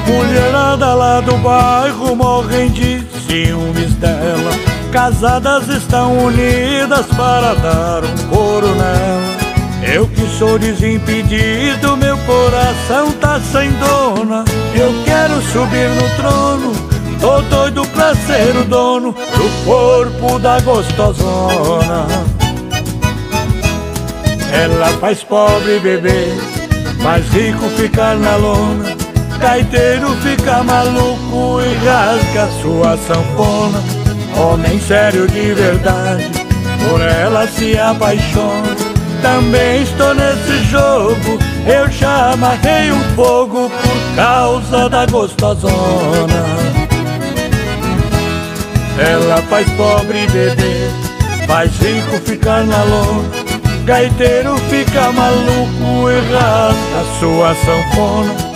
Mulherada lá do bairro morrem de ciúmes dela. Casadas estão unidas para dar um couro nela. Eu que sou desimpedido, meu coração tá sem dona. Eu quero subir no trono, tô doido pra ser o dono do corpo da gostosona. Ela faz pobre beber, faz rico ficar na lona. Gaiteiro fica maluco e rasga sua sanfona. Homem sério de verdade, por ela se apaixona. Também estou nesse jogo, eu já amarrei um fogo por causa da gostosona. Ela faz pobre beber, faz rico ficar na lona. Gaiteiro fica maluco e rasga sua sanfona.